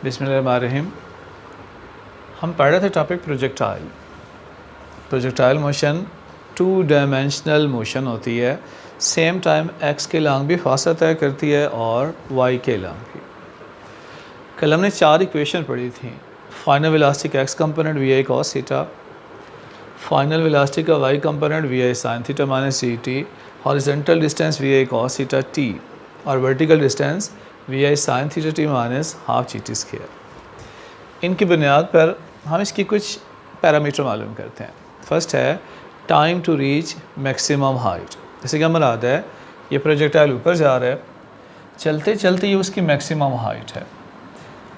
बिस्मिल्लाहिर्रहमानिर्रहीम। हम पढ़ रहे थे topic projectile. Projectile motion 2 dimensional motion होती है। सेम टाइम एक्स के लॉन्ग भी फासला तय करती है और वाई के लॉन्ग भी। कल हमने 4 इक्वेशन पढ़ी थी। फाइनल वेलोसिटी का X component V I cos theta, final velocity का Y component V I sine theta minus G T, horizontal distance V I cos theta T और vertical distance V I sine theta T minus half G T square. इनकी बुनियाद पर हम इसकी कुछ parameter मालूम करते हैं। फर्स्ट है time to reach maximum height. जैसे कि हमें याद है ये प्रोजेक्टाइल ऊपर जा रहा है, चलते चलते ये उसकी मैक्सिमम हाइट है।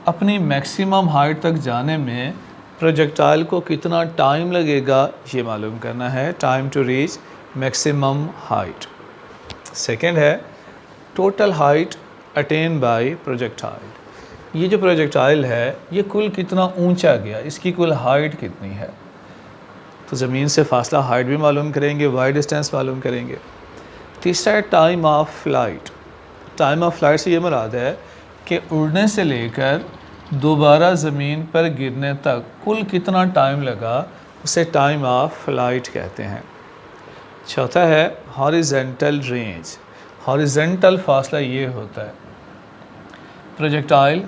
अपनी मैक्सिमम हाइट तक जाने में प्रोजेक्टाइल को कितना टाइम लगेगा ये मालूम करना है। Time to reach maximum height. Second है total height attain by projectile. ये जो प्रोजेक्टाइल है ये कुल कितना ऊंचा गया, इसकी कुल हाइट कितनी है। तो ज़मीन से फासला हाइट भी मालूम करेंगे, वाई डिस्टेंस मालूम करेंगे। तीसरा है time of flight. Time of flight से ये मुराद है कि उड़ने से लेकर दोबारा ज़मीन पर गिरने तक कुल कितना टाइम लगा, उसे टाइम ऑफ फ्लाइट कहते हैं। चौथा है हॉरिजेंटल रेंज। हॉरिजेंटल फासला ये होता है प्रोजेक्टाइल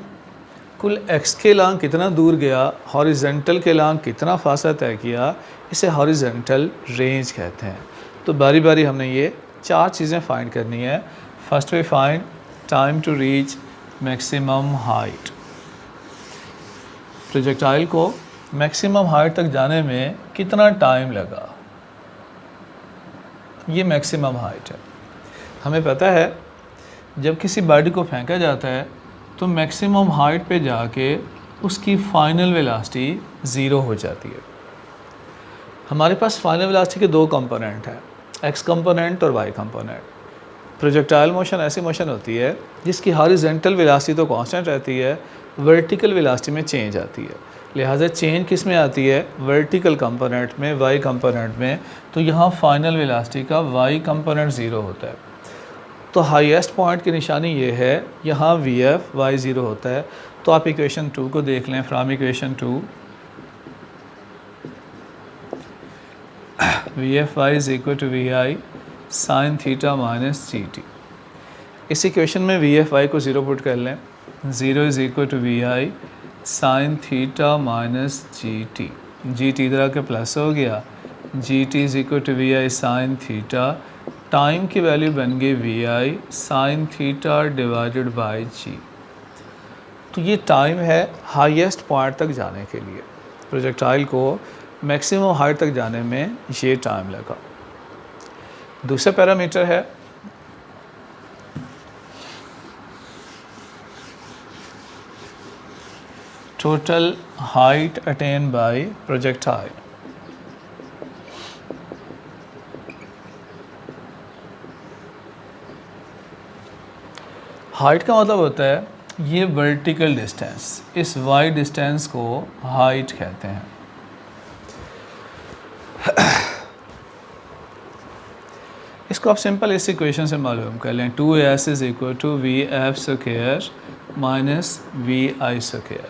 कुल एक्स के लॉन्ग कितना दूर गया, हॉरिजेंटल के लॉन्ग कितना फासला तय किया, इसे हॉरिजेंटल रेंज कहते हैं। तो बारी बारी हमने ये 4 चीज़ें फाइंड करनी है। First we find time to reach maximum height. Projectile को मैक्सिमम हाइट तक जाने में कितना टाइम लगा, ये मैक्सिमम हाइट है। हमें पता है जब किसी बॉडी को फेंका जाता है तो मैक्सिमम हाइट पे जाके उसकी फाइनल वेलोसिटी 0 हो जाती है। हमारे पास फाइनल वेलोसिटी के 2 कंपोनेंट हैं, एक्स कंपोनेंट और वाई कंपोनेंट। प्रोजेक्टाइल मोशन ऐसी मोशन होती है जिसकी हॉरिजॉन्टल वेलोसिटी तो कांस्टेंट रहती है, वर्टिकल वेलोसिटी में चेंज आती है। लिहाजा चेंज किस में आती है, वर्टिकल कंपोनेंट में, वाई कंपोनेंट में। तो यहाँ फाइनल वेलोसिटी का वाई कंपोनेंट 0 होता है। तो हाईएस्ट पॉइंट की निशानी ये है, यहाँ वी एफ वाई 0 होता है। तो आप इक्वेशन 2 को देख लें। From equation 2 V F Y is equal to V I sine theta minus G T. इस इक्वेशन में वी एफ वाई को 0 पुट कर लें। 0 is equal to V I sine theta minus G T. G T इधर आके plus हो गया, G T is equal to V I sine theta. Time की वैल्यू बन गई V I sine theta divided by जी। तो ये टाइम है हाईएस्ट पॉइंट तक जाने के लिए। प्रोजेक्टाइल को मैक्सिमम हाइट तक जाने में ये टाइम लगा। दूसरा पैरामीटर है total height attain by projectile. Height का मतलब होता है ये वर्टिकल डिस्टेंस, इस वाई डिस्टेंस को हाइट कहते हैं। इसको आप सिंपल इस इक्वेशन से मालूम कर लें। 2s is equal to V F square minus V I square.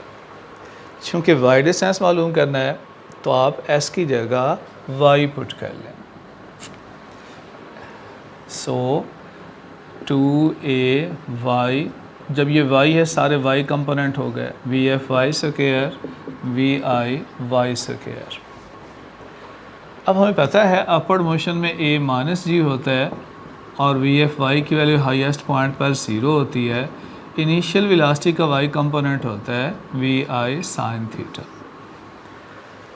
चूँकि वाई डिस्टेंस मालूम करना है तो आप s की जगह y पुट कर लें। सो 2ay, जब ये y है सारे y कंपोनेंट हो गए, V F Y square V I Y square. अब हमें पता है अपवर्ड मोशन में a माइनस जी होता है और वी एफ वाई की वैल्यू हाईएस्ट पॉइंट पर 0 होती है। इनिशियल वेलोसिटी का y कंपोनेंट होता है वी आई साइन थीटा।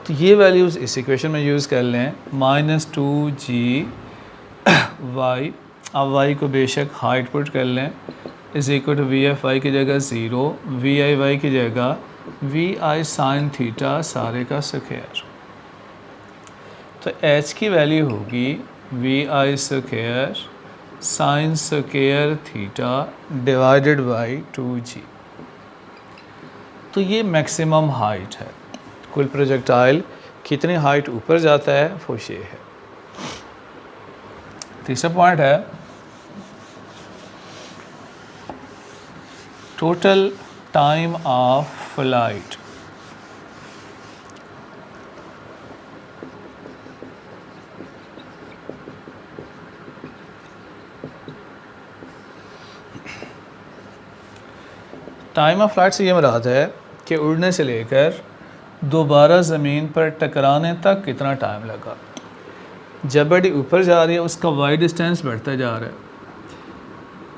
तो ये वैल्यूज़ इस इक्वेशन में यूज़ कर लें। -2g y, अब y को बेशक हाइट पुट कर लें, is equal to V F Y की जगह 0, वी आई वाई की जगह वी आई साइन थीटा सारे का स्क्वायर। तो h की वैल्यू होगी V I square sine square theta divided by 2g। तो ये मैक्सिमम हाइट है। कुल प्रोजेक्टाइल कितनी हाइट ऊपर जाता है वो ये है। तीसरा पॉइंट है total time of flight. Time of flight से ये मुराद है कि उड़ने से लेकर दोबारा ज़मीन पर टकराने तक कितना टाइम लगा। जब बड़ी ऊपर जा रही है उसका वाई डिस्टेंस बढ़ता जा रहा है,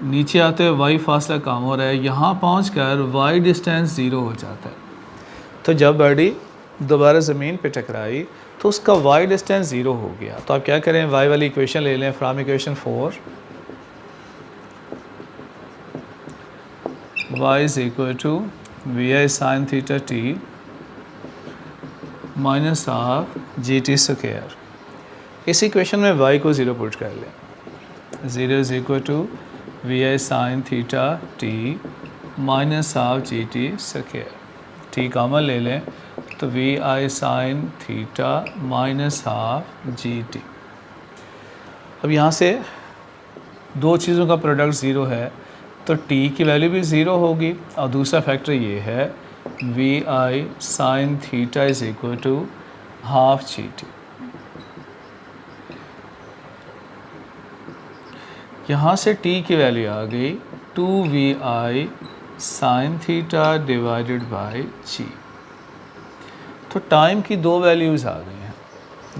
नीचे आते हुए वाई फासला कम हो रहा है, यहाँ पहुँच कर वाई डिस्टेंस ज़ीरो हो जाता है। तो जब बड़ी दोबारा ज़मीन पे टकराई तो उसका वाई डिस्टेंस ज़ीरो हो गया। तो आप क्या करें, वाई वाली इक्वेशन ले लें from equation 4, y is equal to vi sin theta t minus half G T square. इस इक्वेशन में y को ज़ीरो पुट कर लें। Zero is equal to V I sine theta T minus half G T square. T common ले लें तो V I sine theta minus half G T. अब यहाँ से दो चीज़ों का प्रोडक्ट ज़ीरो है तो t की वैल्यू भी ज़ीरो होगी। और दूसरा फैक्टर ये है V I sine theta is equal to half G T. यहाँ से t की वैल्यू आ गई 2vi sine theta divided by G. तो टाइम की दो वैल्यूज़ आ गई हैं।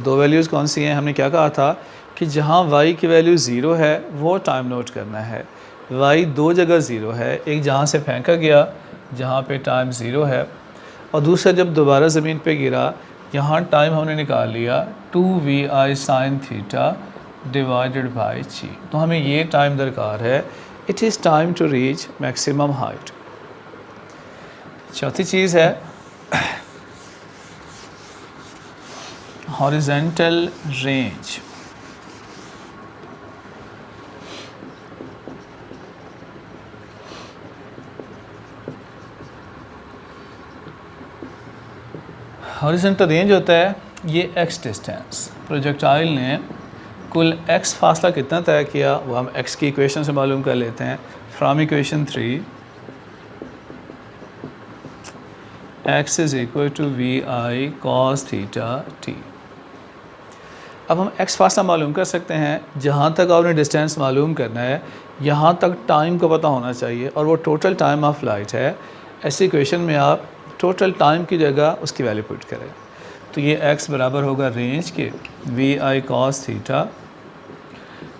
दो वैल्यूज़ कौन सी हैं? हमने क्या कहा था कि जहाँ y की वैल्यू ज़ीरो है वो टाइम नोट करना है। y दो जगह ज़ीरो है, एक जहाँ से फेंका गया जहाँ पे टाइम ज़ीरो है, और दूसरा जब दोबारा ज़मीन पे गिरा यहाँ टाइम हमने निकाल लिया 2vi sine theta divided by G. तो हमें ये टाइम दरकार है, it is time to reach maximum height. चौथी चीज़ है हॉरिजॉन्टल रेंज। हॉरिजॉन्टल रेंज होता है ये x डिस्टेंस। प्रोजेक्टाइल ने कुल x फासला कितना तय किया वो हम x की इक्वेशन से मालूम कर लेते हैं। From equation 3 x is equal to V I cos theta T. अब हम x फासला मालूम कर सकते हैं। जहाँ तक आपने डिस्टेंस मालूम करना है यहाँ तक टाइम को पता होना चाहिए और वो टोटल टाइम ऑफ फ्लाइट है। ऐसी इक्वेशन में आप टोटल टाइम की जगह उसकी वैल्यू पुट करें तो ये x बराबर होगा रेंज के V I cos theta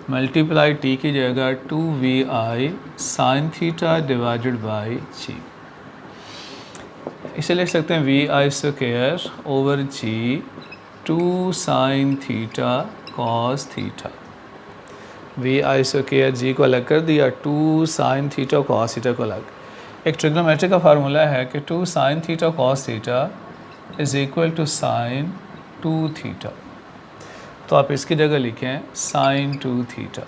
multiply t की जगह 2vi sine theta divided by G. इसे लिख सकते हैं V I square over G 2 sine theta cos theta. V I square G को अलग कर दिया, 2 साइन थीटा कॉस थीटा को अलग। एक ट्रिग्नोमेट्री का फार्मूला है कि 2 sine theta cos theta is equal to sine 2 theta. तो आप इसकी जगह लिखें sine 2 theta.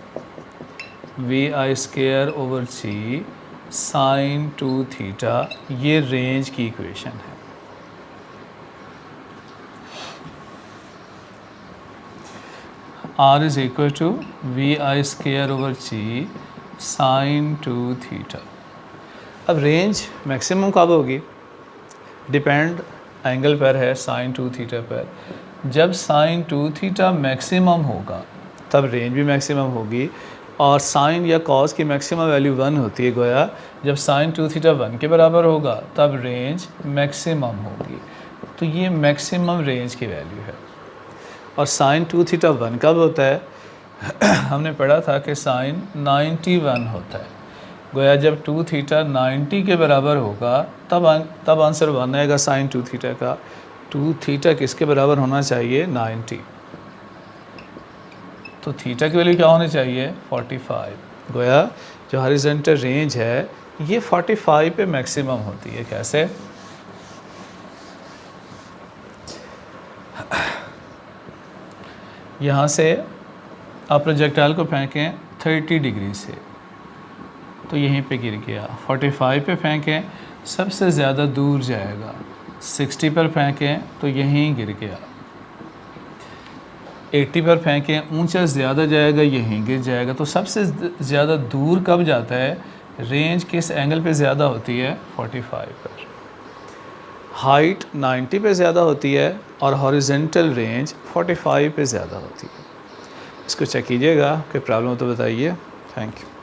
V I square over G sine 2 theta, ये रेंज की इक्वेशन है। R is equal to V I square over G sine 2 theta. अब range maximum कब होगी? डिपेंड एंगल पर है, साइन 2 थीटा पर। जब साइन 2 थीटा मैक्सिमम होगा तब रेंज भी मैक्सिमम होगी। और साइन या कॉस की मैक्सिमम वैल्यू 1 होती है। गोया जब साइन 2 थीटा 1 के बराबर होगा तब रेंज मैक्सिमम होगी। तो ये मैक्सिमम रेंज की वैल्यू है। और साइन 2 थीटा 1 कब होता है? हमने पढ़ा था कि साइन 91 होता है। गोया जब 2 थीटा 90 के बराबर होगा तब आंसर 1 आएगा साइन 2 थीटा का। 2 थीटा किसके बराबर होना चाहिए? 90। तो थीटा की वैल्यू क्या होनी चाहिए? 45। गोया जो हॉरिजॉन्टल रेंज है ये 45 पे मैक्सिमम होती है। कैसे? यहाँ से आप प्रोजेक्टाइल को फेंकें 30 डिग्री से तो यहीं पे गिर गया। 45 पे फेंकें सबसे ज़्यादा दूर जाएगा। 60 पर फेंकें तो यहीं गिर गया। 80 पर फेंकें ऊंचा ज़्यादा जाएगा, यहीं गिर जाएगा। तो सबसे ज़्यादा दूर कब जाता है? रेंज किस एंगल पे ज़्यादा होती है? 45 पर। हाइट 90 पे ज़्यादा होती है और हॉरिजेंटल रेंज 45 पे ज़्यादा होती है। इसको चेक कीजिएगा, कोई प्रॉब्लम हो तो बताइए। Thank you.